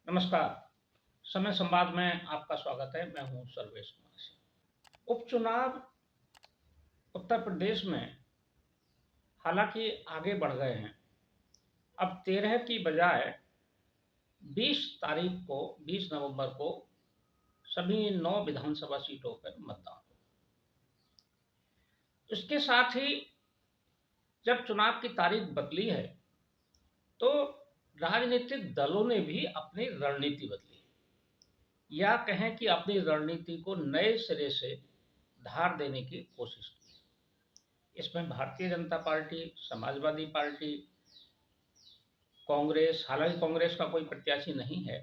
नमस्कार। समय संवाद में आपका स्वागत है। मैं हूं सर्वेश कुमार सिंह। उपचुनाव उत्तर प्रदेश में हालांकि आगे बढ़ गए हैं। अब 13 की बजाय 20 तारीख को 20 नवंबर को सभी 9 विधानसभा सीटों पर मतदान हो। इसके साथ ही जब चुनाव की तारीख बदली है तो राजनीतिक दलों ने भी अपनी रणनीति बदली है, या कहें कि अपनी रणनीति को नए सिरे से धार देने की कोशिश की। इसमें भारतीय जनता पार्टी, समाजवादी पार्टी, कांग्रेस, हालांकि कांग्रेस का कोई प्रत्याशी नहीं है,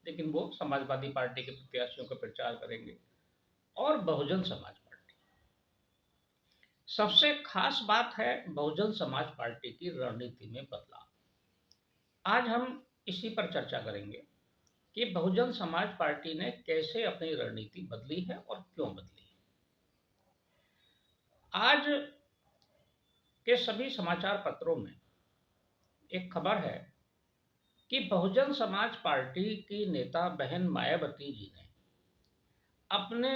लेकिन वो समाजवादी पार्टी के प्रत्याशियों का प्रचार करेंगे, और बहुजन समाज पार्टी। सबसे खास बात है बहुजन समाज पार्टी की रणनीति में बदलाव। आज हम इसी पर चर्चा करेंगे कि बहुजन समाज पार्टी ने कैसे अपनी रणनीति बदली है और क्यों बदली है। आज के सभी समाचार पत्रों में एक खबर है कि बहुजन समाज पार्टी की नेता बहन मायावती जी ने अपने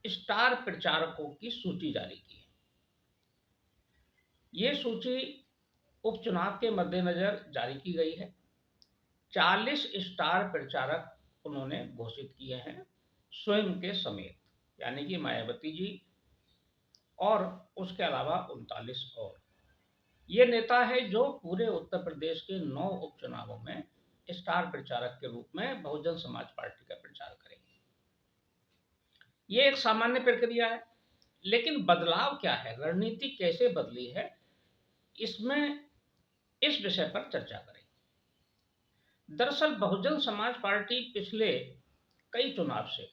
स्टार प्रचारकों की सूची जारी की है। ये सूची उपचुनाव के मद्देनजर जारी की गई है। 40 स्टार प्रचारक उन्होंने घोषित किए हैं, स्वयं के समेत, यानी कि मायावती जी और उसके अलावा 39 और। ये नेता है जो पूरे उत्तर प्रदेश के 9 उपचुनावों में स्टार प्रचारक के रूप में बहुजन समाज पार्टी का प्रचार करेंगे। ये एक सामान्य प्रक्रिया है, लेकिन बदलाव क्या है, रणनीति कैसे बदली है, इसमें इस विषय पर चर्चा करेंगे। दरअसल बहुजन समाज पार्टी पिछले कई चुनाव से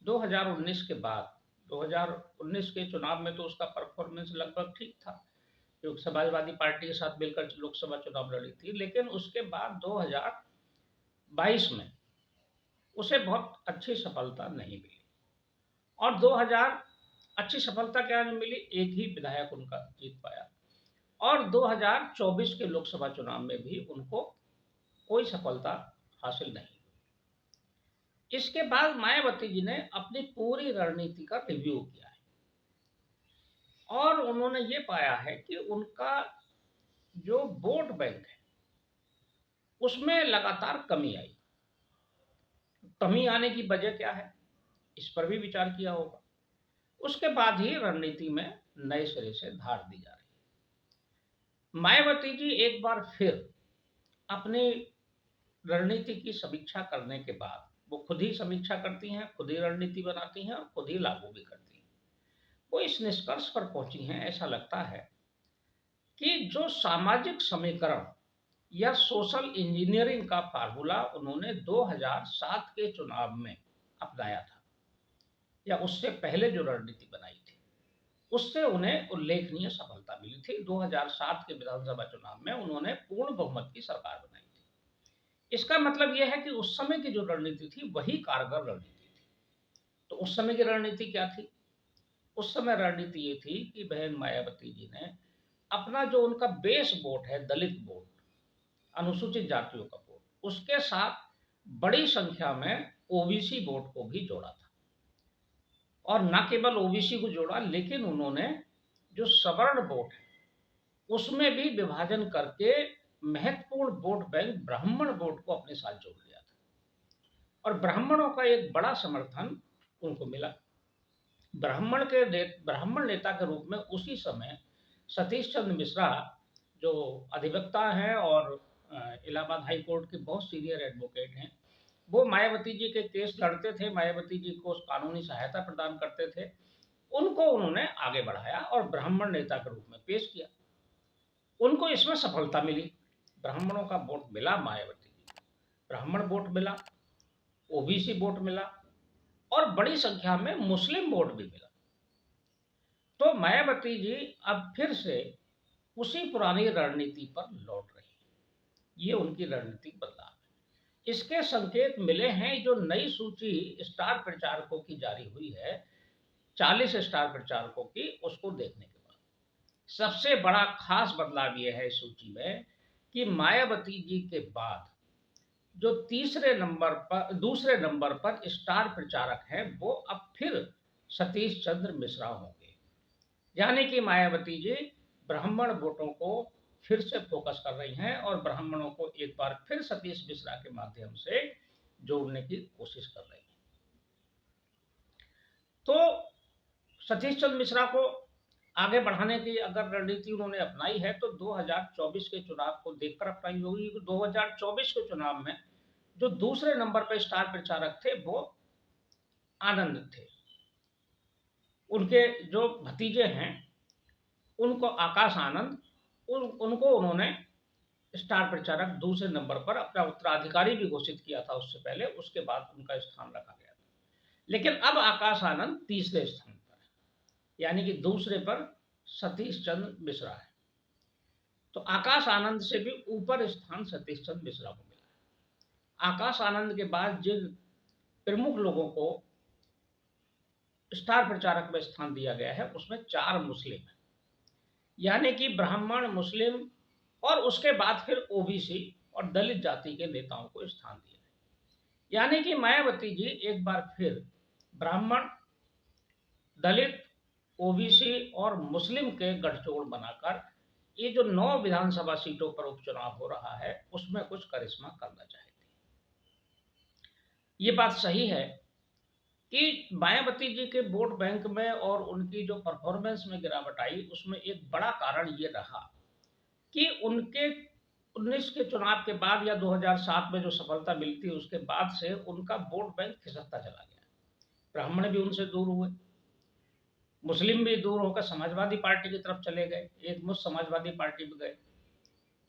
2019 के बाद, 2019 के चुनाव में तो उसका परफॉर्मेंस लगभग ठीक था, जो समाजवादी पार्टी के साथ मिलकर लोकसभा चुनाव लड़ी थी, लेकिन उसके बाद 2022 में उसे बहुत अच्छी सफलता नहीं मिली। और 2000 अच्छी सफलता क्या मिली, एक ही विधायक उनका जीत पाया, और 2024 के लोकसभा चुनाव में भी उनको कोई सफलता हासिल नहीं हुई। इसके बाद मायावती जी ने अपनी पूरी रणनीति का रिव्यू किया है और उन्होंने ये पाया है कि उनका जो वोट बैंक है उसमें लगातार कमी आई। कमी आने की वजह क्या है, इस पर भी विचार किया होगा। उसके बाद ही रणनीति में नए सिरे से धार दी जा रही है। मायावती जी एक बार फिर अपनी रणनीति की समीक्षा करने के बाद, वो खुद ही समीक्षा करती हैं, खुद ही रणनीति बनाती हैं और खुद ही लागू भी करती हैं, वो इस निष्कर्ष पर पहुंची हैं, ऐसा लगता है कि जो सामाजिक समीकरण या सोशल इंजीनियरिंग का फार्मूला उन्होंने 2007 के चुनाव में अपनाया था, या उससे पहले जो रणनीति बनाई थी, उससे उन्हें उल्लेखनीय सफलता मिली थी। 2007 के विधानसभा चुनाव में उन्होंने पूर्ण बहुमत की सरकार बनाई थी। इसका मतलब यह है कि उस समय की जो रणनीति थी वही कारगर रणनीति थी। तो उस समय की रणनीति क्या थी? उस समय रणनीति ये थी कि बहन मायावती जी ने अपना जो उनका बेस वोट है, दलित वोट, अनुसूचित जातियों का वोट, उसके साथ बड़ी संख्या में ओबीसी वोट को भी जोड़ा था। और न केवल ओबीसी को जोड़ा, लेकिन उन्होंने जो सवर्ण वोट है उसमें भी विभाजन करके महत्वपूर्ण वोट बैंक ब्राह्मण वोट को अपने साथ जोड़ लिया था, और ब्राह्मणों का एक बड़ा समर्थन उनको मिला। ब्राह्मण नेता के रूप में उसी समय सतीश चंद्र मिश्रा, जो अधिवक्ता हैं और इलाहाबाद हाई कोर्ट के बहुत सीनियर एडवोकेट हैं, वो मायावती जी के केस लड़ते थे, मायावती जी को कानूनी सहायता प्रदान करते थे, उनको उन्होंने आगे बढ़ाया और ब्राह्मण नेता के रूप में पेश किया। उनको इसमें सफलता मिली, ब्राह्मणों का वोट मिला मायावती जी को, ब्राह्मण वोट मिला, ओबीसी वोट मिला, और बड़ी संख्या में मुस्लिम वोट भी मिला। तो मायावती जी अब फिर से उसी पुरानी रणनीति पर लौट रही है। ये उनकी रणनीतिक बदलाव है। इसके संकेत मिले हैं जो नई सूची स्टार प्रचारकों की जारी हुई है, 40 स्टार प्रचारकों की, उसको देखने के बाद सबसे बड़ा खास बदलाव यह है इस सूची में कि मायावती जी के बाद जो दूसरे नंबर पर स्टार प्रचारक हैं वो अब फिर सतीश चंद्र मिश्रा होंगे। यानी कि मायावती जी ब्राह्मण वोटों को फिर से फोकस कर रही हैं और ब्राह्मणों को एक बार फिर सतीश मिश्रा के माध्यम से जोड़ने की कोशिश कर रही हैं। तो सतीश चंद्र मिश्रा को आगे बढ़ाने की अगर रणनीति उन्होंने अपनाई है तो 2024 के चुनाव को देखकर अपनाई होगी। 2024 के चुनाव में जो दूसरे नंबर पर स्टार प्रचारक थे वो आनंद थे। उनके जो भतीजे हैं उनको आकाश आनंद उनको उन्होंने स्टार प्रचारक दूसरे नंबर पर अपना उत्तराधिकारी भी घोषित किया था उससे पहले, उसके बाद उनका स्थान रखा गया था। लेकिन अब आकाश आनंद तीसरे स्थान पर है, यानी कि दूसरे पर सतीश चंद्र मिश्रा है। तो आकाश आनंद से भी ऊपर स्थान सतीश चंद्र मिश्रा को मिला है। आकाश आनंद के बाद जिन प्रमुख लोगों को स्टार प्रचारक में स्थान दिया गया है उसमें 4 मुस्लिम है, यानी कि ब्राह्मण, मुस्लिम और उसके बाद फिर ओबीसी और दलित जाति के नेताओं को स्थान दिया है। यानी कि मायावती जी एक बार फिर ब्राह्मण, दलित, ओबीसी और मुस्लिम के गठजोड़ बनाकर ये जो 9 विधानसभा सीटों पर उपचुनाव हो रहा है उसमें कुछ करिश्मा करना चाहती है। ये बात सही है कि मायावती जी के वोट बैंक में और उनकी जो परफॉर्मेंस में गिरावट आई उसमें एक बड़ा कारण ये रहा कि उनके 19 के चुनाव के बाद या 2007 में जो सफलता मिली थी उसके बाद से उनका वोट बैंक खिसकता चला गया। ब्राह्मण भी उनसे दूर हुए, मुस्लिम भी दूर होकर समाजवादी पार्टी की तरफ चले गए, एक मुश्त समाजवादी पार्टी में गए।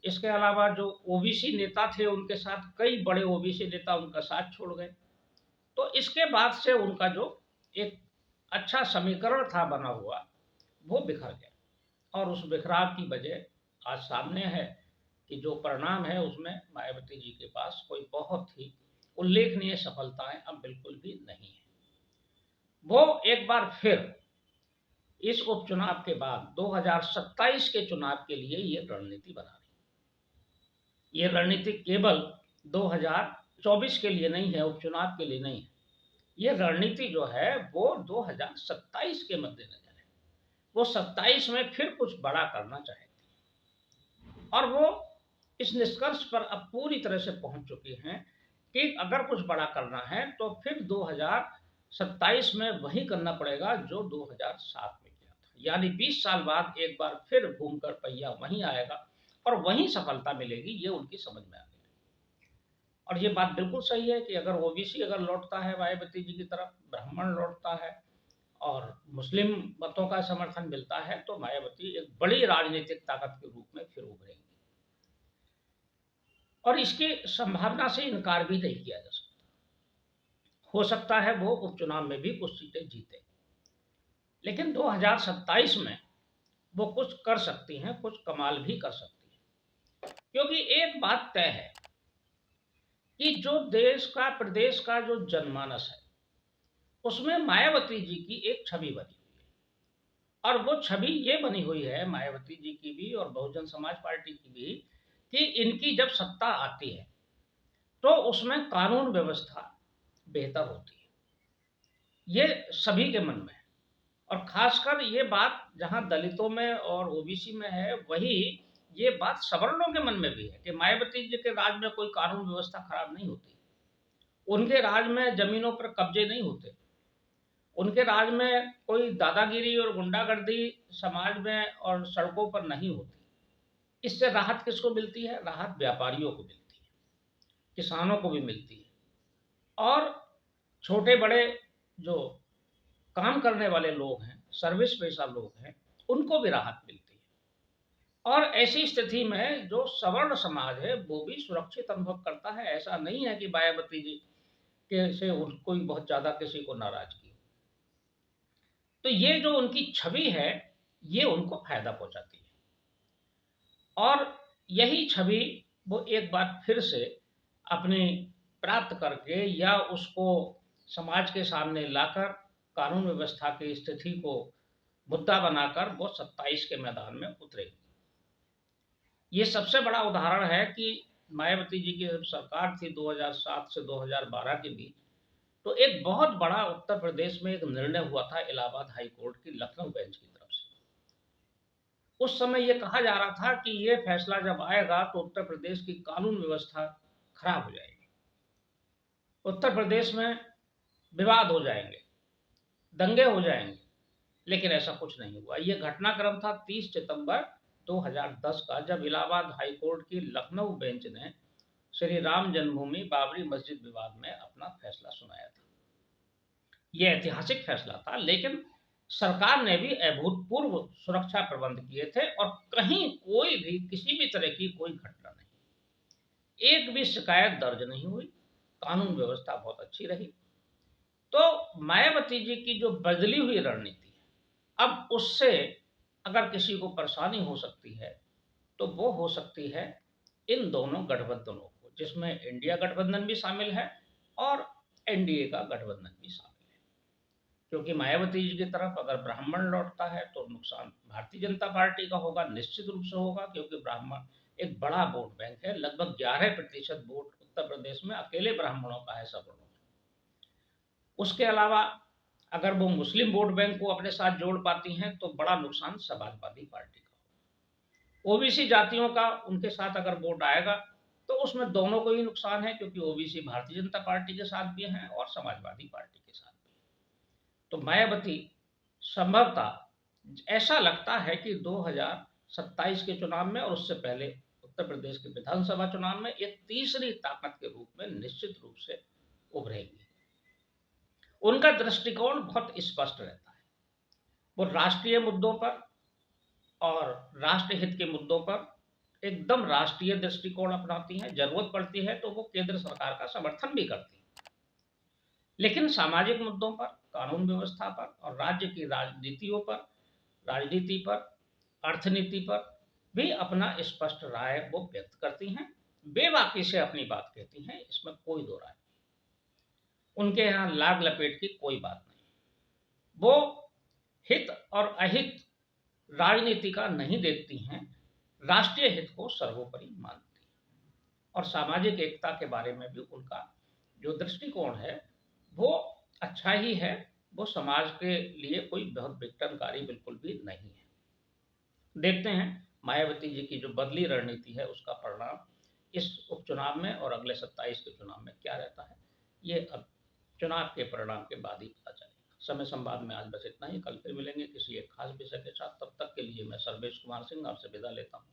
इसके अलावा जो ओबीसी नेता थे उनके साथ कई बड़े ओबीसी नेता उनका साथ छोड़ गए। तो इसके बाद से उनका जो एक अच्छा समीकरण था बना हुआ वो बिखर गया और उस बिखराव की वजह आज सामने है कि जो परिणाम है उसमें मायावती जी के पास कोई बहुत ही उल्लेखनीय सफलताएं अब बिल्कुल भी नहीं है। वो एक बार फिर इस उपचुनाव के बाद 2027 के चुनाव के लिए ये रणनीति बना रही। ये रणनीति केवल 2024 के लिए नहीं है, उपचुनाव के लिए नहीं है। ये रणनीति जो है वो 2027 के मद्देनजर है। वो 27 में फिर कुछ बड़ा करना चाहती और वो इस निष्कर्ष पर अब पूरी तरह से पहुंच चुकी हैं कि अगर कुछ बड़ा करना है तो फिर 2027 में वही करना पड़ेगा जो 2007 में किया था, यानी 20 साल बाद एक बार फिर घूमकर पहिया वहीं आएगा और वहीं सफलता मिलेगी। ये उनकी समझ में आ गई और ये बात बिल्कुल सही है कि अगर ओबीसी अगर लौटता है मायावती जी की तरफ, ब्राह्मण लौटता है और मुस्लिम मतों का समर्थन मिलता है तो मायावती एक बड़ी राजनीतिक ताकत के रूप में फिर उभरेंगी और इसकी संभावना से इनकार भी नहीं किया जा सकता। हो सकता है वो उपचुनाव में भी कुछ सीटें जीते, लेकिन 2027 में वो कुछ कर सकती हैं, कुछ कमाल भी कर सकती हैं। क्योंकि एक बात तय है कि जो देश का, प्रदेश का जो जनमानस है उसमें मायावती जी की एक छवि बनी हुई है और वो छवि ये बनी हुई है मायावती जी की भी और बहुजन समाज पार्टी की भी कि इनकी जब सत्ता आती है तो उसमें कानून व्यवस्था बेहतर होती है। ये सभी के मन में है और खासकर ये बात जहां दलितों में और ओबीसी में है वही ये बात सवर्णों के मन में भी है कि मायावती जी के राज में कोई कानून व्यवस्था खराब नहीं होती, उनके राज में जमीनों पर कब्जे नहीं होते, उनके राज में कोई दादागिरी और गुंडागर्दी समाज में और सड़कों पर नहीं होती। इससे राहत किसको मिलती है? राहत व्यापारियों को मिलती है, किसानों को भी मिलती है और छोटे बड़े जो काम करने वाले लोग हैं, सर्विस पेशा लोग हैं, उनको भी राहत मिलती है। और ऐसी स्थिति में जो सवर्ण समाज है वो भी सुरक्षित अनुभव करता है। ऐसा नहीं है कि मायावती जी के से कोई बहुत ज्यादा किसी को नाराजगी। तो ये जो उनकी छवि है ये उनको फायदा पहुंचाती है और यही छवि वो एक बार फिर से अपने प्राप्त करके या उसको समाज के सामने लाकर कानून व्यवस्था की स्थिति को मुद्दा बनाकर वो 27 के मैदान में उतरेगी। ये सबसे बड़ा उदाहरण है कि मायावती जी की जब सरकार थी 2007 से 2012 के बीच, तो एक बहुत बड़ा उत्तर प्रदेश में एक निर्णय हुआ था इलाहाबाद हाई कोर्ट की लखनऊ बेंच की तरफ से। उस समय ये कहा जा रहा था कि ये फैसला जब आएगा तो उत्तर प्रदेश की कानून व्यवस्था खराब हो जाएगी, उत्तर प्रदेश में विवाद हो जाएंगे, दंगे हो जाएंगे। लेकिन ऐसा कुछ नहीं हुआ। ये घटनाक्रम था 30 सितंबर 2010 का, जब इलाहाबाद हाई कोर्ट की लखनऊ बेंच ने श्री राम जन्मभूमि बाबरी मस्जिद विवाद में अपना फैसला सुनाया था। यह ऐतिहासिक फैसला था, लेकिन सरकार ने भी अभूतपूर्व सुरक्षा प्रबंध किए थे और कहीं कोई भी किसी भी तरह की कोई घटना नहीं, एक भी शिकायत दर्ज नहीं हुई, कानून व्यवस्था बहुत अच्छी रही। तो मायावती जी की जो बदली हुई रणनीति है, अब उससे अगर किसी को परेशानी हो सकती है तो वो हो सकती है इन दोनों गठबंधनों को, जिसमें इंडिया गठबंधन भी शामिल है और एनडीए का गठबंधन भी शामिल है। क्योंकि मायावती जी की तरफ अगर ब्राह्मण लौटता है तो नुकसान भारतीय जनता पार्टी का होगा, निश्चित रूप से होगा, क्योंकि ब्राह्मण एक बड़ा वोट बैंक है। लगभग 11% वोट उत्तर प्रदेश में अकेले ब्राह्मणों का है, सवर्णों में। उसके अलावा अगर वो मुस्लिम वोट बैंक को अपने साथ जोड़ पाती हैं तो बड़ा नुकसान समाजवादी पार्टी का होगा। ओबीसी जातियों का उनके साथ अगर वोट आएगा तो उसमें दोनों को ही नुकसान है, क्योंकि ओबीसी भारतीय जनता पार्टी के साथ भी हैं और समाजवादी पार्टी के साथ भी। तो मायावती संभवतः ऐसा लगता है कि 2027 के चुनाव में और उससे पहले उत्तर प्रदेश के विधानसभा चुनाव में एक तीसरी ताकत के रूप में निश्चित रूप से उभरेगी। उनका दृष्टिकोण बहुत स्पष्ट रहता है। वो राष्ट्रीय मुद्दों पर और राष्ट्रहित के मुद्दों पर एकदम राष्ट्रीय दृष्टिकोण अपनाती हैं। जरूरत पड़ती है तो वो केंद्र सरकार का समर्थन भी करती हैं, लेकिन सामाजिक मुद्दों पर, कानून व्यवस्था पर और राज्य की राजनीति पर, अर्थनीति पर भी अपना स्पष्ट राय वो व्यक्त करती हैं। बेबाकी से अपनी बात कहती हैं, इसमें कोई दो राय नहीं। उनके यहाँ लाग लपेट की कोई बात नहीं। वो हित और अहित राजनीति का नहीं देखती हैं, राष्ट्रीय हित को सर्वोपरि मानती हैं। और सामाजिक एकता के बारे में भी उनका जो दृष्टिकोण है वो अच्छा ही है। वो समाज के लिए कोई बहुत विघटनकारी बिल्कुल भी नहीं है। देखते हैं मायावती जी की जो बदली रणनीति है उसका परिणाम इस उपचुनाव में और अगले 27 के चुनाव में क्या रहता है, ये अब चुनाव के परिणाम के बाद ही पता चलेगा। समय संवाद में आज बस इतना ही। कल फिर मिलेंगे किसी एक खास विषय के साथ। तब तक के लिए मैं सर्वेश कुमार सिंह आपसे विदा लेता हूँ।